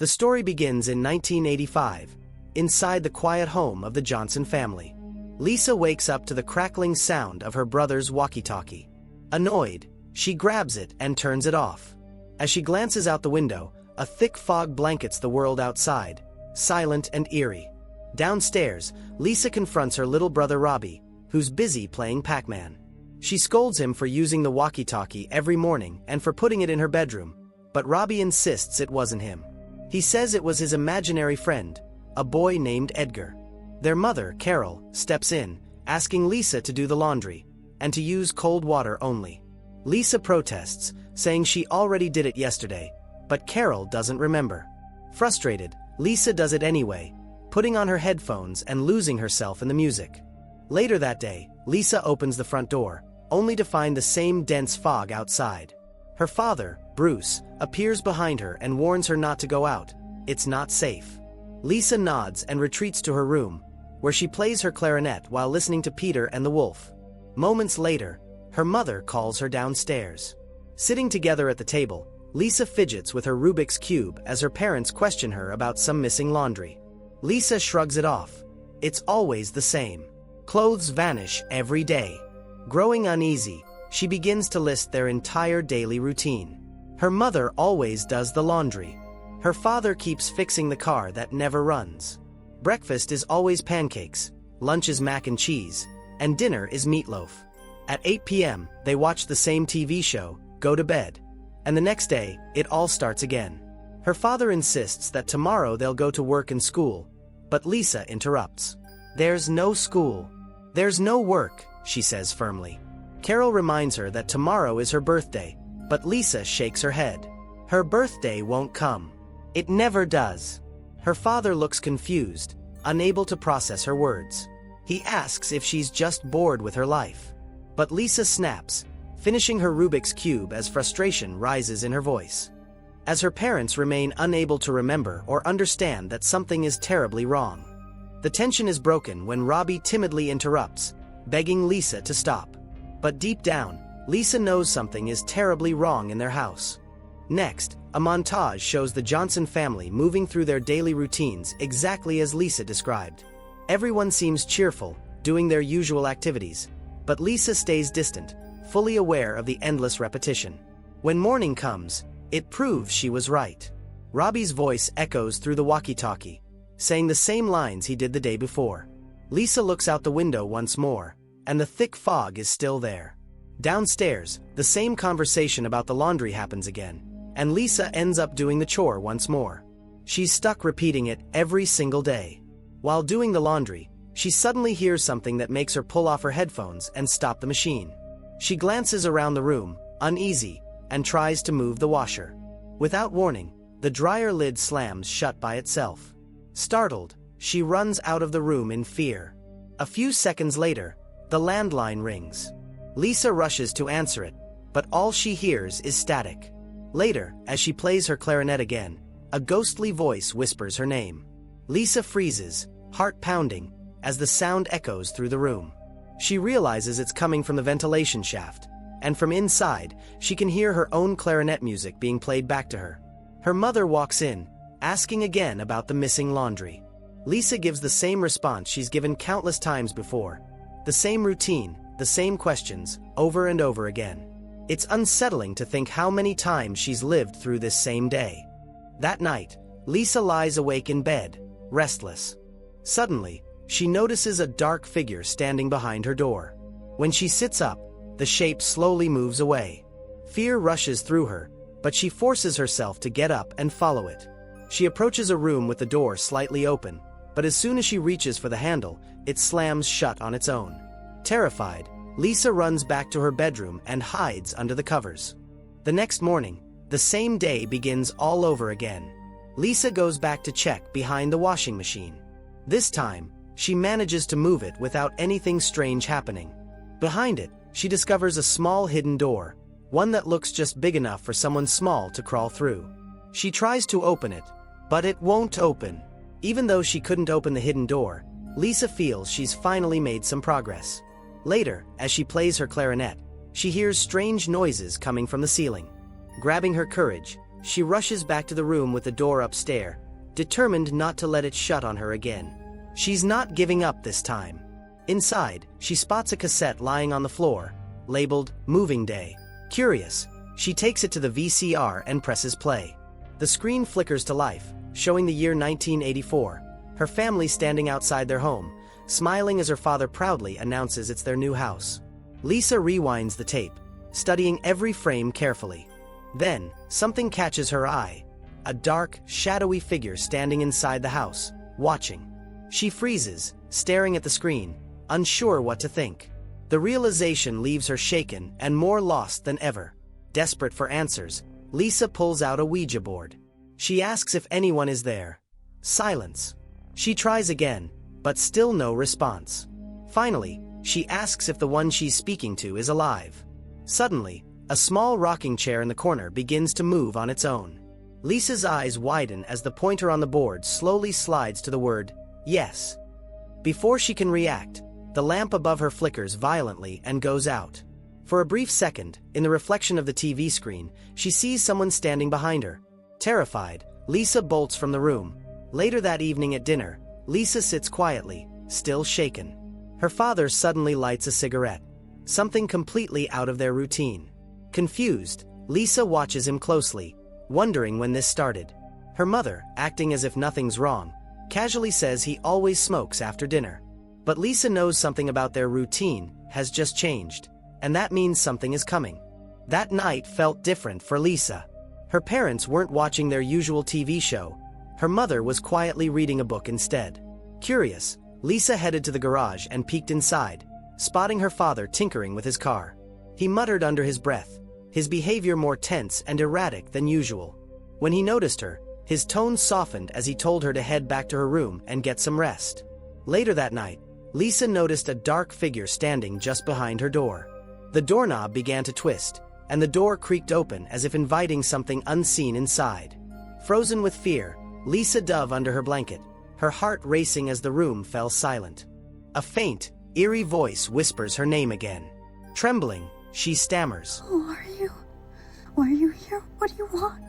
The story begins in 1985, inside the quiet home of the Johnson family. Lisa wakes up to the crackling sound of her brother's walkie-talkie. Annoyed, she grabs it and turns it off. As she glances out the window, a thick fog blankets the world outside, silent and eerie. Downstairs, Lisa confronts her little brother Robbie, who's busy playing Pac-Man. She scolds him for using the walkie-talkie every morning and for putting it in her bedroom, but Robbie insists it wasn't him. He says it was his imaginary friend, a boy named Edgar. Their mother, Carol, steps in, asking Lisa to do the laundry, and to use cold water only. Lisa protests, saying she already did it yesterday, but Carol doesn't remember. Frustrated, Lisa does it anyway, putting on her headphones and losing herself in the music. Later that day, Lisa opens the front door, only to find the same dense fog outside. Her father, Bruce, appears behind her and warns her not to go out. It's not safe. Lisa nods and retreats to her room, where she plays her clarinet while listening to Peter and the Wolf. Moments later, her mother calls her downstairs. Sitting together at the table, Lisa fidgets with her Rubik's Cube as her parents question her about some missing laundry. Lisa shrugs it off. It's always the same. Clothes vanish every day. Growing uneasy, she begins to list their entire daily routine. Her mother always does the laundry. Her father keeps fixing the car that never runs. Breakfast is always pancakes, lunch is mac and cheese, and dinner is meatloaf. At 8 p.m., they watch the same TV show, go to bed. And the next day, it all starts again. Her father insists that tomorrow they'll go to work and school, but Lisa interrupts. There's no school. There's no work, she says firmly. Carol reminds her that tomorrow is her birthday, but Lisa shakes her head. Her birthday won't come. It never does. Her father looks confused, unable to process her words. He asks if she's just bored with her life. But Lisa snaps, finishing her Rubik's Cube as frustration rises in her voice. As her parents remain unable to remember or understand that something is terribly wrong. The tension is broken when Robbie timidly interrupts, begging Lisa to stop. But deep down, Lisa knows something is terribly wrong in their house. Next, a montage shows the Johnson family moving through their daily routines exactly as Lisa described. Everyone seems cheerful, doing their usual activities, but Lisa stays distant, fully aware of the endless repetition. When morning comes, it proves she was right. Robbie's voice echoes through the walkie-talkie, saying the same lines he did the day before. Lisa looks out the window once more, and the thick fog is still there. Downstairs, the same conversation about the laundry happens again, and Lisa ends up doing the chore once more. She's stuck repeating it every single day. While doing the laundry, she suddenly hears something that makes her pull off her headphones and stop the machine. She glances around the room, uneasy, and tries to move the washer. Without warning, the dryer lid slams shut by itself. Startled, she runs out of the room in fear. A few seconds later, the landline rings. Lisa rushes to answer it, but all she hears is static. Later, as she plays her clarinet again, a ghostly voice whispers her name. Lisa freezes, heart pounding, as the sound echoes through the room. She realizes it's coming from the ventilation shaft, and from inside, she can hear her own clarinet music being played back to her. Her mother walks in, asking again about the missing laundry. Lisa gives the same response she's given countless times before. The same routine, the same questions, over and over again. It's unsettling to think how many times she's lived through this same day. That night, Lisa lies awake in bed, restless. Suddenly, she notices a dark figure standing behind her door. When she sits up, the shape slowly moves away. Fear rushes through her, but she forces herself to get up and follow it. She approaches a room with the door slightly open, but as soon as she reaches for the handle, it slams shut on its own. Terrified, Lisa runs back to her bedroom and hides under the covers. The next morning, the same day begins all over again. Lisa goes back to check behind the washing machine. This time, she manages to move it without anything strange happening. Behind it, she discovers a small hidden door, one that looks just big enough for someone small to crawl through. She tries to open it, but it won't open. Even though she couldn't open the hidden door, Lisa feels she's finally made some progress. Later, as she plays her clarinet, she hears strange noises coming from the ceiling. Grabbing her courage, She rushes back to the room with the door upstairs, determined not to let it shut on her again. She's not giving up this time. Inside, she spots a cassette lying on the floor, labeled Moving Day. Curious, she takes it to the VCR and presses play. The screen flickers to life, showing the year 1984, her family standing outside their home, smiling as her father proudly announces it's their new house. Lisa rewinds the tape, studying every frame carefully. Then, something catches her eye. A dark, shadowy figure standing inside the house, watching. She freezes, staring at the screen, unsure what to think. The realization leaves her shaken and more lost than ever. Desperate for answers, Lisa pulls out a Ouija board. She asks if anyone is there. Silence. She tries again, but still no response. Finally, she asks if the one she's speaking to is alive. Suddenly, a small rocking chair in the corner begins to move on its own. Lisa's eyes widen as the pointer on the board slowly slides to the word, yes. Before she can react, the lamp above her flickers violently and goes out. For a brief second, in the reflection of the TV screen, she sees someone standing behind her. Terrified, Lisa bolts from the room. Later that evening at dinner, Lisa sits quietly, still shaken. Her father suddenly lights a cigarette, something completely out of their routine. Confused, Lisa watches him closely, wondering when this started. Her mother, acting as if nothing's wrong, casually says he always smokes after dinner. But Lisa knows something about their routine has just changed, and that means something is coming. That night felt different for Lisa. Her parents weren't watching their usual TV show. Her mother was quietly reading a book instead. Curious, Lisa headed to the garage and peeked inside, spotting her father tinkering with his car. He muttered under his breath, his behavior more tense and erratic than usual. When he noticed her, his tone softened as he told her to head back to her room and get some rest. Later that night, Lisa noticed a dark figure standing just behind her door. The doorknob began to twist, and the door creaked open as if inviting something unseen inside. Frozen with fear, Lisa dove under her blanket, her heart racing as the room fell silent. A faint, eerie voice whispers her name again. Trembling, she stammers, "Who are you? Why are you here? What do you want?"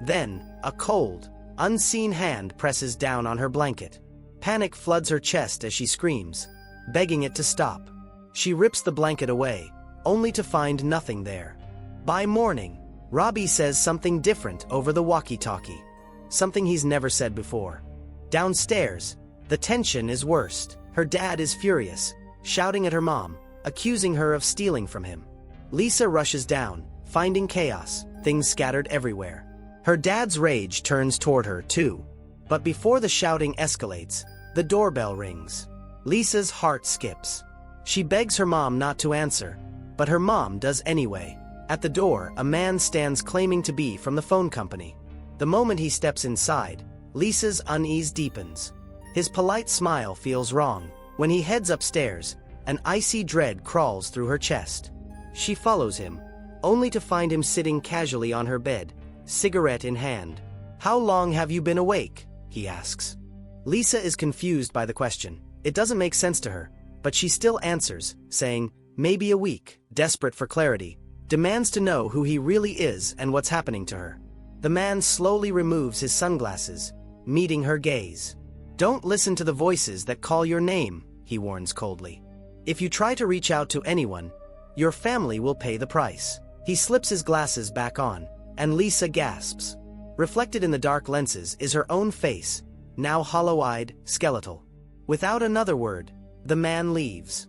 Then, a cold, unseen hand presses down on her blanket. Panic floods her chest as she screams, begging it to stop. She rips the blanket away, only to find nothing there. By morning, Robbie says something different over the walkie-talkie. Something he's never said before. Downstairs, the tension is worst. Her dad is furious, shouting at her mom, accusing her of stealing from him. Lisa rushes down, finding chaos, things scattered everywhere. Her dad's rage turns toward her, too. But before the shouting escalates, the doorbell rings. Lisa's heart skips. She begs her mom not to answer, but her mom does anyway. At the door, a man stands claiming to be from the phone company. The moment he steps inside, Lisa's unease deepens. His polite smile feels wrong. When he heads upstairs, an icy dread crawls through her chest. She follows him, only to find him sitting casually on her bed, cigarette in hand. "How long have you been awake?" he asks. Lisa is confused by the question. It doesn't make sense to her, but she still answers, saying, "Maybe a week." Desperate for clarity, demands to know who he really is and what's happening to her. The man slowly removes his sunglasses, meeting her gaze. "Don't listen to the voices that call your name," he warns coldly. "If you try to reach out to anyone, your family will pay the price." He slips his glasses back on, and Lisa gasps. Reflected in the dark lenses is her own face, now hollow-eyed, skeletal. Without another word, the man leaves.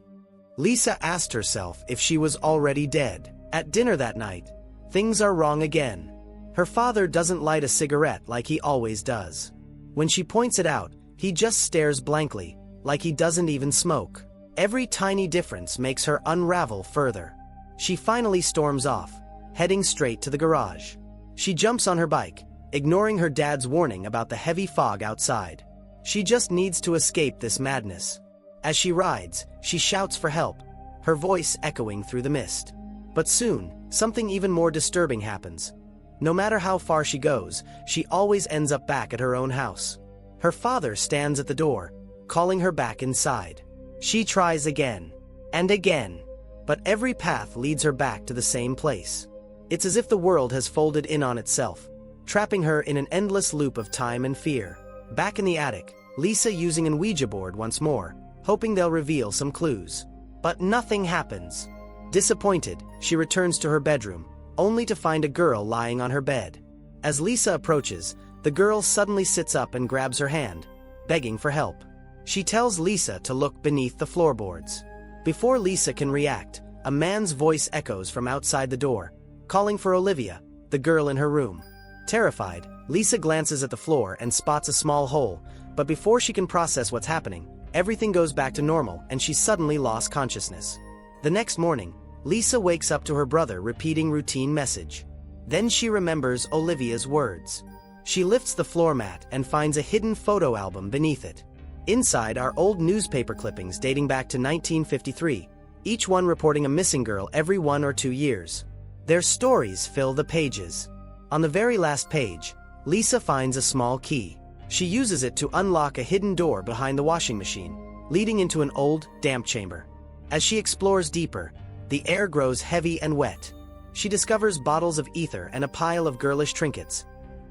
Lisa asked herself if she was already dead. At dinner that night, things are wrong again. Her father doesn't light a cigarette like he always does. When she points it out, he just stares blankly, like he doesn't even smoke. Every tiny difference makes her unravel further. She finally storms off, heading straight to the garage. She jumps on her bike, ignoring her dad's warning about the heavy fog outside. She just needs to escape this madness. As she rides, she shouts for help, her voice echoing through the mist. But soon, something even more disturbing happens. No matter how far she goes, she always ends up back at her own house. Her father stands at the door, calling her back inside. She tries again, and again, but every path leads her back to the same place. It's as if the world has folded in on itself, trapping her in an endless loop of time and fear. Back in the attic, Lisa using an Ouija board once more, hoping they'll reveal some clues. But nothing happens. Disappointed, she returns to her bedroom, only to find a girl lying on her bed. As Lisa approaches, the girl suddenly sits up and grabs her hand, begging for help. She tells Lisa to look beneath the floorboards. Before Lisa can react, a man's voice echoes from outside the door, calling for Olivia, the girl in her room. Terrified, Lisa glances at the floor and spots a small hole, but before she can process what's happening, everything goes back to normal and she suddenly lost consciousness. The next morning, Lisa wakes up to her brother repeating routine message. Then she remembers Olivia's words. She lifts the floor mat and finds a hidden photo album beneath it. Inside are old newspaper clippings dating back to 1953, each one reporting a missing girl every 1 or 2 years. Their stories fill the pages. On the very last page, Lisa finds a small key. She uses it to unlock a hidden door behind the washing machine, leading into an old, damp chamber. As she explores deeper, the air grows heavy and wet. She discovers bottles of ether and a pile of girlish trinkets.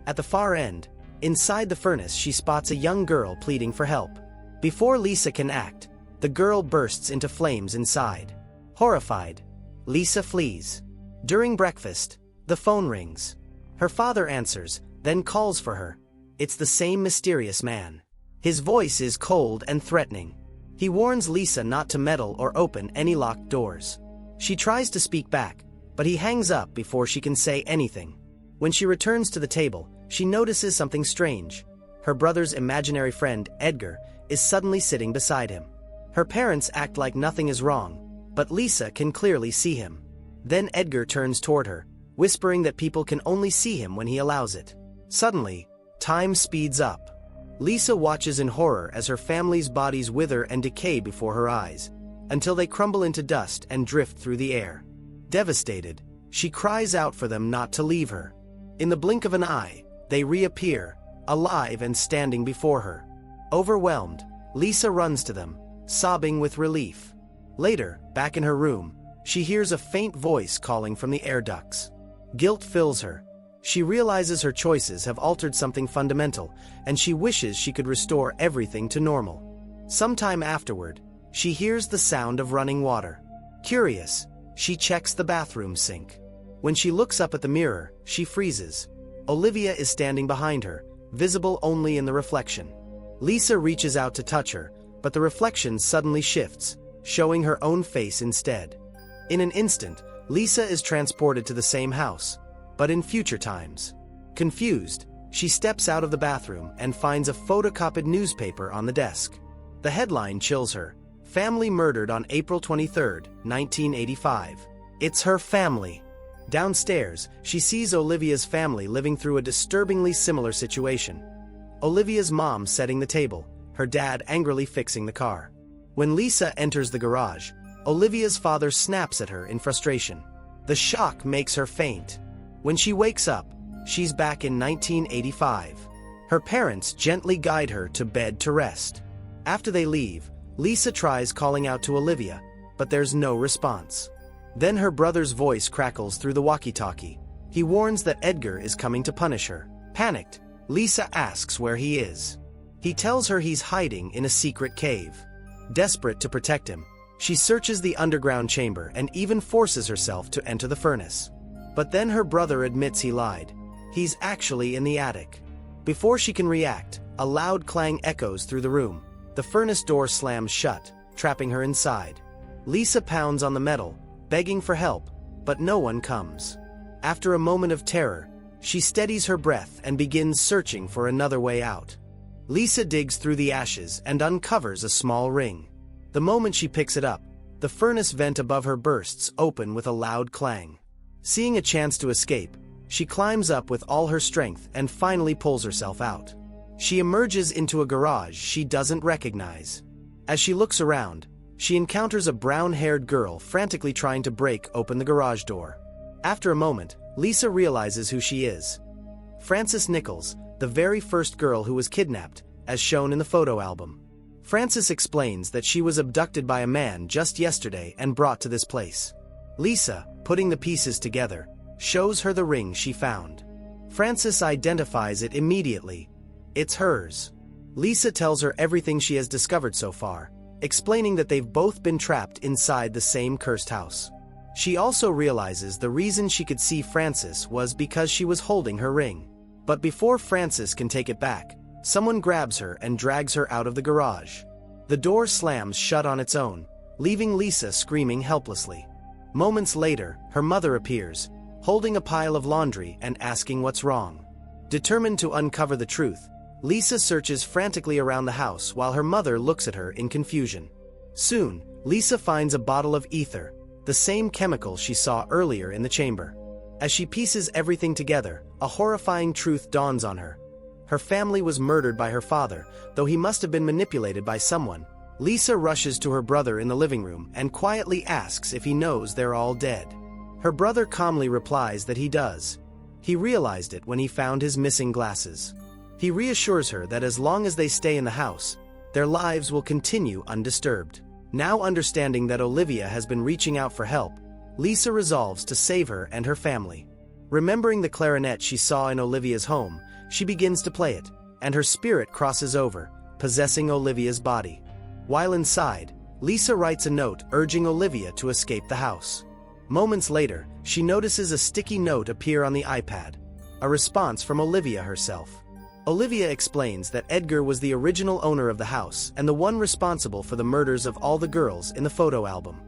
At the far end, inside the furnace, she spots a young girl pleading for help. Before Lisa can act, the girl bursts into flames inside. Horrified, Lisa flees. During breakfast, the phone rings. Her father answers, then calls for her. It's the same mysterious man. His voice is cold and threatening. He warns Lisa not to meddle or open any locked doors. She tries to speak back, but he hangs up before she can say anything. When she returns to the table, she notices something strange. Her brother's imaginary friend, Edgar, is suddenly sitting beside him. Her parents act like nothing is wrong, but Lisa can clearly see him. Then Edgar turns toward her, whispering that people can only see him when he allows it. Suddenly, time speeds up. Lisa watches in horror as her family's bodies wither and decay before her eyes, until they crumble into dust and drift through the air. Devastated, she cries out for them not to leave her. In the blink of an eye, they reappear, alive and standing before her. Overwhelmed, Lisa runs to them, sobbing with relief. Later, back in her room, she hears a faint voice calling from the air ducts. Guilt fills her. She realizes her choices have altered something fundamental, and she wishes she could restore everything to normal. Sometime afterward, she hears the sound of running water. Curious, she checks the bathroom sink. When she looks up at the mirror, she freezes. Olivia is standing behind her, visible only in the reflection. Lisa reaches out to touch her, but the reflection suddenly shifts, showing her own face instead. In an instant, Lisa is transported to the same house, but in future times. Confused, she steps out of the bathroom and finds a photocopied newspaper on the desk. The headline chills her: "Family murdered on April 23, 1985. It's her family. Downstairs, she sees Olivia's family living through a disturbingly similar situation. Olivia's mom setting the table, her dad angrily fixing the car. When Lisa enters the garage, Olivia's father snaps at her in frustration. The shock makes her faint. When she wakes up, she's back in 1985. Her parents gently guide her to bed to rest. After they leave, Lisa tries calling out to Olivia, but there's no response. Then her brother's voice crackles through the walkie-talkie. He warns that Edgar is coming to punish her. Panicked, Lisa asks where he is. He tells her he's hiding in a secret cave. Desperate to protect him, she searches the underground chamber and even forces herself to enter the furnace. But then her brother admits he lied. He's actually in the attic. Before she can react, a loud clang echoes through the room. The furnace door slams shut, trapping her inside. Lisa pounds on the metal, begging for help, but no one comes. After a moment of terror, she steadies her breath and begins searching for another way out. Lisa digs through the ashes and uncovers a small ring. The moment she picks it up, the furnace vent above her bursts open with a loud clang. Seeing a chance to escape, she climbs up with all her strength and finally pulls herself out. She emerges into a garage she doesn't recognize. As she looks around, she encounters a brown-haired girl frantically trying to break open the garage door. After a moment, Lisa realizes who she is. Frances Nichols, the very first girl who was kidnapped, as shown in the photo album. Frances explains that she was abducted by a man just yesterday and brought to this place. Lisa, putting the pieces together, shows her the ring she found. Frances identifies it immediately. It's hers. Lisa tells her everything she has discovered so far, explaining that they've both been trapped inside the same cursed house. She also realizes the reason she could see Frances was because she was holding her ring. But before Frances can take it back, someone grabs her and drags her out of the garage. The door slams shut on its own, leaving Lisa screaming helplessly. Moments later, her mother appears, holding a pile of laundry and asking what's wrong. Determined to uncover the truth, Lisa searches frantically around the house while her mother looks at her in confusion. Soon, Lisa finds a bottle of ether, the same chemical she saw earlier in the chamber. As she pieces everything together, a horrifying truth dawns on her. Her family was murdered by her father, though he must have been manipulated by someone. Lisa rushes to her brother in the living room and quietly asks if he knows they're all dead. Her brother calmly replies that he does. He realized it when he found his missing glasses. He reassures her that as long as they stay in the house, their lives will continue undisturbed. Now understanding that Olivia has been reaching out for help, Lisa resolves to save her and her family. Remembering the clarinet she saw in Olivia's home, she begins to play it, and her spirit crosses over, possessing Olivia's body. While inside, Lisa writes a note urging Olivia to escape the house. Moments later, she notices a sticky note appear on the iPad, a response from Olivia herself. Olivia explains that Edgar was the original owner of the house and the one responsible for the murders of all the girls in the photo album.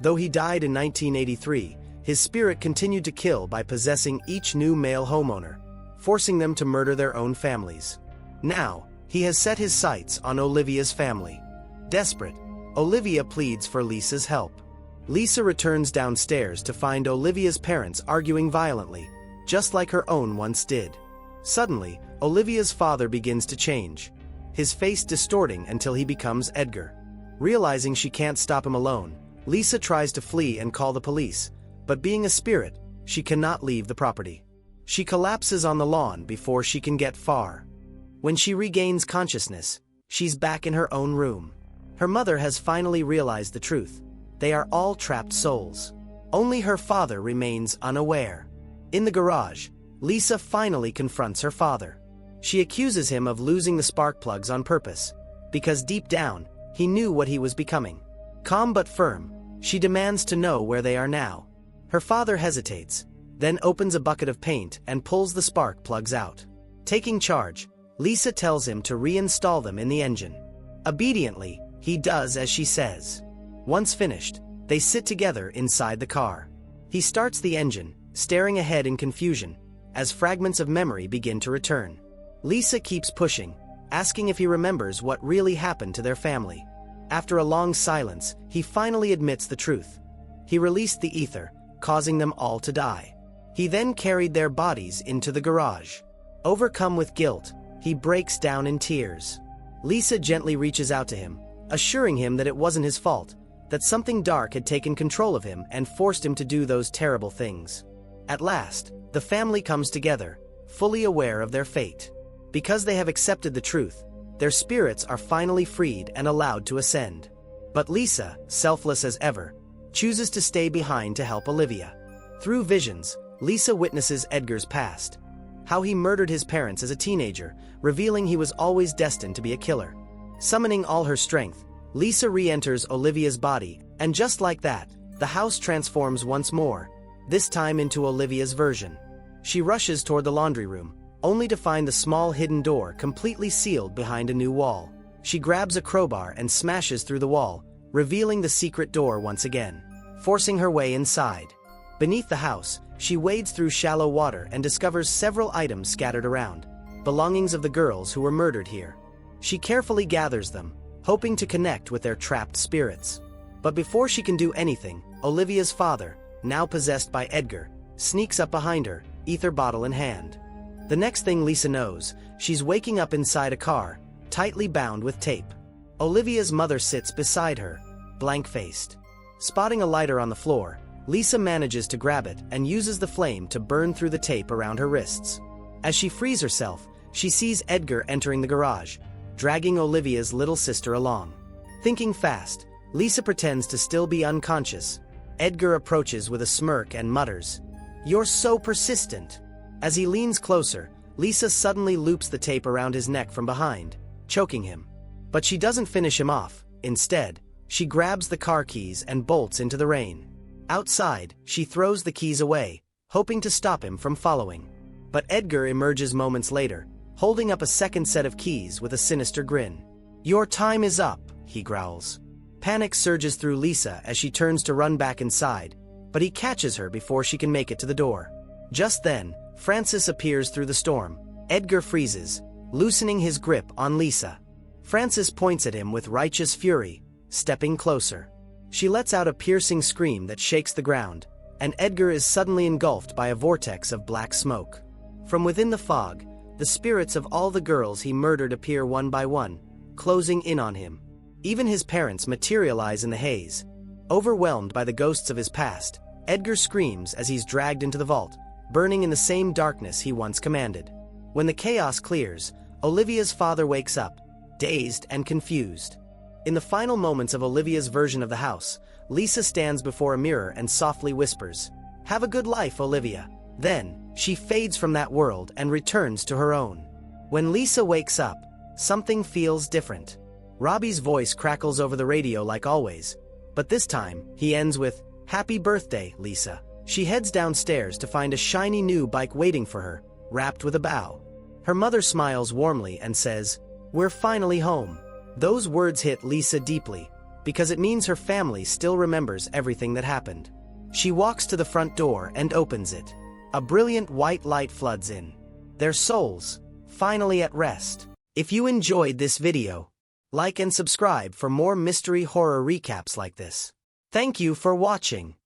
Though he died in 1983, his spirit continued to kill by possessing each new male homeowner, forcing them to murder their own families. Now, he has set his sights on Olivia's family. Desperate, Olivia pleads for Lisa's help. Lisa returns downstairs to find Olivia's parents arguing violently, just like her own once did. Suddenly, Olivia's father begins to change, his face distorting until he becomes Edgar. Realizing she can't stop him alone, Lisa tries to flee and call the police, but being a spirit, she cannot leave the property. She collapses on the lawn before she can get far. When she regains consciousness, she's back in her own room. Her mother has finally realized the truth. They are all trapped souls. Only her father remains unaware. In the garage, Lisa finally confronts her father. She accuses him of losing the spark plugs on purpose, because deep down, he knew what he was becoming. Calm but firm, she demands to know where they are now. Her father hesitates, then opens a bucket of paint and pulls the spark plugs out. Taking charge, Lisa tells him to reinstall them in the engine. Obediently, he does as she says. Once finished, they sit together inside the car. He starts the engine, staring ahead in confusion, as fragments of memory begin to return. Lisa keeps pushing, asking if he remembers what really happened to their family. After a long silence, he finally admits the truth. He released the ether, causing them all to die. He then carried their bodies into the garage. Overcome with guilt, he breaks down in tears. Lisa gently reaches out to him, assuring him that it wasn't his fault, that something dark had taken control of him and forced him to do those terrible things. At last, the family comes together, fully aware of their fate. Because they have accepted the truth, their spirits are finally freed and allowed to ascend. But Lisa, selfless as ever, chooses to stay behind to help Olivia. Through visions, Lisa witnesses Edgar's past, how he murdered his parents as a teenager, revealing he was always destined to be a killer. Summoning all her strength, Lisa re-enters Olivia's body, and just like that, the house transforms once more, this time into Olivia's version. She rushes toward the laundry room, only to find the small hidden door completely sealed behind a new wall. She grabs a crowbar and smashes through the wall, revealing the secret door once again, forcing her way inside. Beneath the house, she wades through shallow water and discovers several items scattered around, belongings of the girls who were murdered here. She carefully gathers them, hoping to connect with their trapped spirits. But before she can do anything, Olivia's father, now possessed by Edgar, sneaks up behind her, ether bottle in hand. The next thing Lisa knows, she's waking up inside a car, tightly bound with tape. Olivia's mother sits beside her, blank-faced. Spotting a lighter on the floor, Lisa manages to grab it and uses the flame to burn through the tape around her wrists. As she frees herself, she sees Edgar entering the garage, dragging Olivia's little sister along. Thinking fast, Lisa pretends to still be unconscious. Edgar approaches with a smirk and mutters, "You're so persistent." As he leans closer, Lisa suddenly loops the tape around his neck from behind, choking him. But she doesn't finish him off. Instead, she grabs the car keys and bolts into the rain. Outside, she throws the keys away, hoping to stop him from following. But Edgar emerges moments later, holding up a second set of keys with a sinister grin. "Your time is up," he growls. Panic surges through Lisa as she turns to run back inside, but he catches her before she can make it to the door. Just then, Francis appears through the storm. Edgar freezes, loosening his grip on Lisa. Francis points at him with righteous fury, stepping closer. She lets out a piercing scream that shakes the ground, and Edgar is suddenly engulfed by a vortex of black smoke. From within the fog, the spirits of all the girls he murdered appear one by one, closing in on him. Even his parents materialize in the haze. Overwhelmed by the ghosts of his past, Edgar screams as he's dragged into the vault, burning in the same darkness he once commanded. When the chaos clears, Olivia's father wakes up, dazed and confused. In the final moments of Olivia's version of the house, Lisa stands before a mirror and softly whispers, "Have a good life, Olivia." Then, she fades from that world and returns to her own. When Lisa wakes up, something feels different. Robbie's voice crackles over the radio like always, but this time, he ends with, "Happy birthday, Lisa." She heads downstairs to find a shiny new bike waiting for her, wrapped with a bow. Her mother smiles warmly and says, "We're finally home." Those words hit Lisa deeply, because it means her family still remembers everything that happened. She walks to the front door and opens it. A brilliant white light floods in. Their souls, finally at rest. If you enjoyed this video, like and subscribe for more mystery horror recaps like this. Thank you for watching.